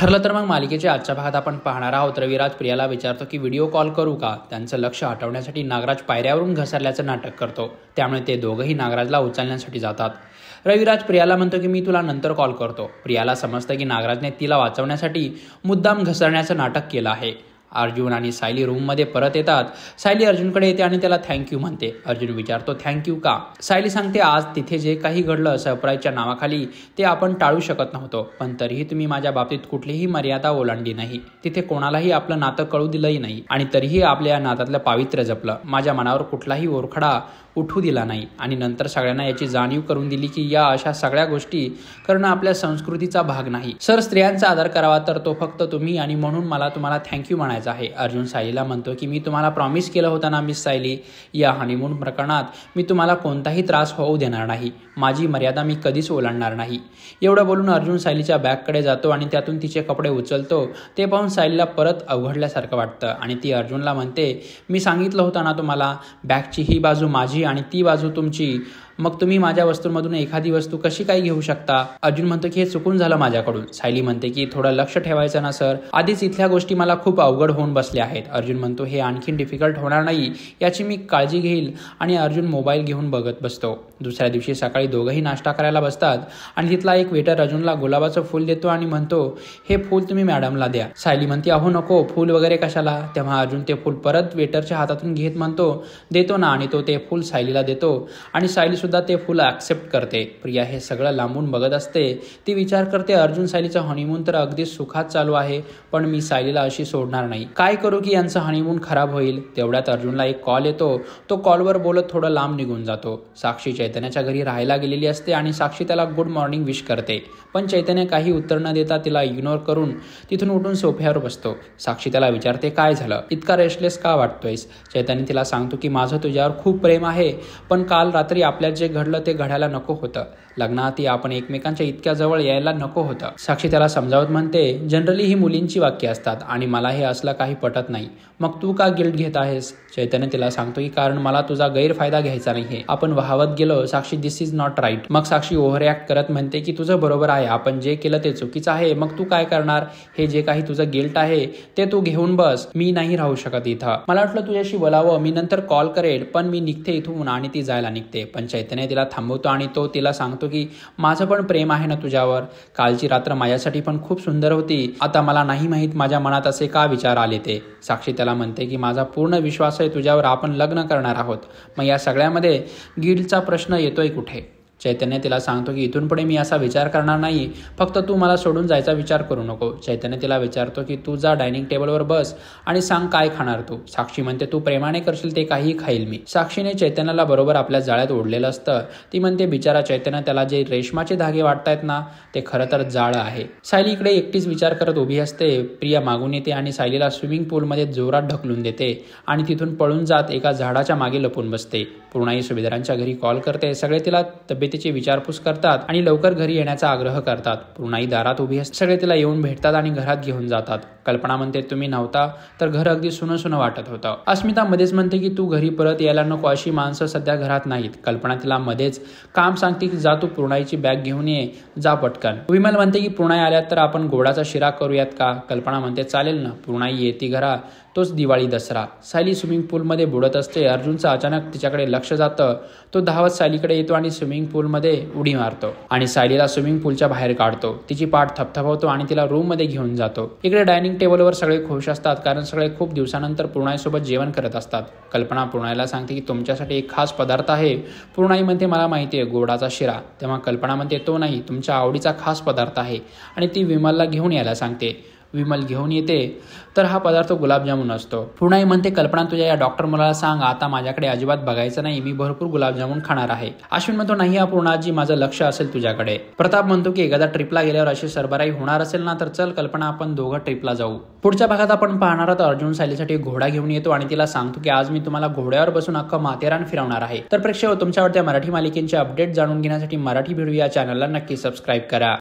ठरलं तर मग मालिकेच्या आजच्या भागात आपण पाहणार आहोत. रविराज प्रियाला विचारतो की व्हिडिओ कॉल करू का. त्यांचं लक्ष हटवण्यासाठी नागराज पायऱ्यावरून घसरल्याचं नाटक करतो, त्यामुळे ते दोघंही नागराजला उचलण्यासाठी जातात. रविराज प्रियाला म्हणतो की मी तुला नंतर कॉल करतो. प्रियाला समजतं की नागराजने तिला वाचवण्यासाठी मुद्दाम घसरण्याचं नाटक केलं आहे. अर्जुन आणि सायली रूममध्ये परत येतात. सायली अर्जुनकडे येते आणि त्याला थँक्यू म्हणते. अर्जुन विचारतो थँक्यू का. सायली सांगते आज तिथे जे काही घडलं सरप्राईजच्या नावाखाली ते आपण टाळू शकत नव्हतो, पण तरीही तुम्ही माझ्या बाबतीत कुठलीही मर्यादा ओलांडली नाही. तिथे कोणालाही आपलं नातं कळू दिलंही नाही आणि तरीही आपल्या नात्यातलं पावित्र्य जपलं. माझ्या मनावर कुठलाही ओरखडा उठू दिला नाही आणि नंतर सगळ्यांना याची जाणीव करून दिली की या अशा सगळ्या गोष्टी करणं आपल्या संस्कृतीचा भाग नाही. सर स्त्रियांचा आदर करावा तर तो फक्त तुम्ही आणि म्हणून मला तुम्हाला थँक्यू म्हणायचं आहे. अर्जुन सायलीला म्हणतो की मी तुम्हाला प्रॉमिस केलं होतं ना मिस सायली, या हनीमून प्रकरणात मी तुम्हाला कोणताही त्रास होऊ देणार नाही. माझी मर्यादा मी कधीच ओलांडणार नाही. एवढं बोलून अर्जुन सायलीच्या बॅगकडे जातो आणि त्यातून तिचे कपडे उचलतो. ते पाहून सायलीला परत अवघडल्यासारखं वाटतं आणि ती अर्जुनला म्हणते मी सांगितलं होतं ना तुम्हाला, बॅगची ही बाजू माझी आणि ती बाजू तुमची, मग तुम्ही माझ्या वस्तूंमधून एखादी वस्तू कशी काय घेऊ शकता. अर्जुन म्हणतो की हे चुकून झालं माझ्याकडून. सायली म्हणते की थोडं लक्ष ठेवायचं ना सर, आधीच इथल्या गोष्टी मला खूप अवघड होऊन बसल्या आहेत. अर्जुन म्हणतो हे आणखीन डिफिकल्ट होणार नाही याची मी काळजी घेईल आणि अर्जुन मोबाईल घेऊन बघत बसतो. दुसऱ्या दिवशी सकाळी दोघंही नाश्ता करायला बसतात आणि तिथला एक वेटर अर्जुनला गुलाबाचं फूल देतो आणि म्हणतो हे फूल तुम्ही मॅडमला द्या. सायली म्हणते अहो नको, फूल वगैरे कशाला. तेव्हा अर्जुन ते फूल परत वेटरच्या हातातून घेत म्हणतो देतो ना, आणि तो ते फूल सायलीला देतो आणि सायली सुद्धा ते फुल ॲक्सेप्ट करते. प्रिया हे सगळं लांबून बघत असते. ती विचार करते अर्जुन सायलीचं हनीमून तर अगदी सुखात चालू आहे, पण मी सायलीला अशी सोडणार नाही. काय करू की यांचं हनीमून खराब होईल. तेवढ्यात अर्जुनला एक कॉल येतो. तो कॉलवर बोलत थोडं लांब निघून जातो. साक्षी चैतन्याच्या घरी राहायला गेलेली असते आणि साक्षी त्याला गुड मॉर्निंग विश करते, पण चैतन्य काही उत्तर न देता तिला इग्नोर करून तिथून उठून सोफ्यावर बसतो. साक्षी त्याला विचारते काय झालं, इतका रेस्टलेस का वाटतोयस. चैतन्य तिला सांगतो की माझं तुझ्यावर खूप प्रेम आहे, पण काल रात्री आपल्यात जे घडलं ते घडायला नको होतं. लग्नाआधी आपण एकमेकांच्या इतक्या जवळ यायला नको होतं. साक्षी त्याला समजावत म्हणते जनरली ही मुलींची वाक्य असतात आणि मला हे असलं काही पटत नाही. मग तू का गिल्ट घेत आहेस. चैतन्य तिला सांगतो की कारण मला तुझा गैरफायदा घ्यायचा नाहीये. आपण वाहवत गेलो. साक्षी दिस इज नॉट राईट. मग साक्षी ओव्हर ॲक्ट करत म्हणते की तुझं बरोबर आहे, आपण जे केलं ते चुकीचं आहे. मग तू काय करणार. हे जे काही तुझं गिल्ट आहे ते तू घेऊन बस. मी नाही राहू शकत इथं. मला वाटलं तुझ्याशी बोलावं, मी नंतर कॉल करेल, पण मी निघते इथून. आणि ती जायला निघते. पण चैतन्य तिला थांबवतो आणि तो तिला सांगतो की माझं पण प्रेम आहे ना तुझ्यावर. कालची रात्र माझ्यासाठी पण खूप सुंदर होती. आता मला नाही माहीत माझ्या मनात असे का विचार आले ते. साक्षी त्याला म्हणते की माझा पूर्ण विश्वास आहे तुझ्यावर, आपण लग्न करणार आहोत. मग या सगळ्यामध्ये गिल्टचा प्रश्न येतोय कुठे. चैतन्य तिला सांगतो की इथून पुढे मी असा विचार करणार नाही, फक्त तू मला सोडून जायचा विचार करू नको. चैतन्य तिला विचारतो की तू जा डायनिंग टेबलवर बस आणि सांग काय खाणार तू. साक्षी म्हणते तू प्रेमाने करशील ते काहीही खाईल मी. साक्षीने चैतन्याला बरोबर आपल्या जाळ्यात ओढलेलं असतं. ती म्हणते बिचारा चैतन्य, त्याला जे रेशमाचे धागे वाटतायत ना ते खरं तर जाळं आहे. सायली इकडे एकटीच विचार करत उभी असते. प्रिया मागून येते आणि सायलीला स्विमिंग पूलमध्ये जोरात ढकलून देते आणि तिथून पळून जात एका झाडाच्या मागे लपून बसते. पूर्णाई सुभेदारांच्या घरी कॉल करते. सगळे तिला तब्येतीची विचारपूस करतात आणि लवकर घरी येण्याचा आग्रह करतात. पूर्णाई दारात उभी असते. सगळे तिला येऊन भेटतात आणि घरात घेऊन जातात. कल्पना म्हणते तुम्ही नव्हता तर घर अगदी सुनं सुनं वाटत होतं. अस्मिता मध्येच म्हणते की तू घरी परत यायला नको, अशी माणसं सध्या घरात नाहीत. कल्पना तिला मध्येच काम सांगते की जा तू पूर्णाईची बॅग घेऊन ये, जा पटकन. विमल म्हणते की पूर्णाई आल्यात तर आपण गोडाचा शिरा करूयात का. कल्पना म्हणते चालेल ना. पूर्णाई येते घरा. तोच दिवाळी दसरा. सायली स्विमिंग पूलमध्ये बुडत असते. अर्जुनचं अचानक तिच्याकडे लक्ष जातं. तो धावत सायलीकडे येतो आणि स्विमिंग पूलमध्ये उडी मारतो आणि सायलीला स्विमिंग पूलच्या बाहेर काढतो. तिची पाठ थपथपवतो आणि तिला रूममध्ये घेऊन जातो. इकडे डायनिंग टेबलवर सगळे खुश असतात कारण सगळे खूप दिवसानंतर पूर्णाईसोबत जेवण करत असतात. कल्पना पूर्णाईला सांगते की तुमच्यासाठी एक खास पदार्थ आहे. पूर्णाई म्हणते मला माहिती आहे, गोडाचा शिरा. तेव्हा कल्पना म्हणते तो नाही, तुमच्या आवडीचा खास पदार्थ आहे आणि ती विमलला घेऊन यायला सांगते. विमल घेऊन येते तर हा पदार्थ गुलाबजामुन असतो. पूर्णाई म्हणते कल्पना तुझ्या या डॉक्टर मुलाला सांग आता माझ्याकडे अजिबात बघायचं नाही, मी भरपूर गुलाबजामुन खाणार आहे. अश्विन म्हणतो नाही पूर्णाजी, माझं लक्ष असेल तुझ्याकडे. प्रताप म्हणतो की एखादा ट्रिपला गेल्यावर अशी सरबराई होणार असेल ना तर चल कल्पना आपण दोघं ट्रिपला जाऊ. पुढच्या भागात आपण पाहणार आहोत अर्जुन सायलीसाठी घोडा घेऊन येतो आणि तिला सांगतो की आज मी तुम्हाला घोड्यावर बसून अख्खं माथेरान फिरवणार आहे. तर प्रेक्षक तुमच्या आवडत्या मराठी मालिकेचे अपडेट जाणून घेण्यासाठी मराठी व्हिडिओ या चॅनलला नक्की सबस्क्राईब करा.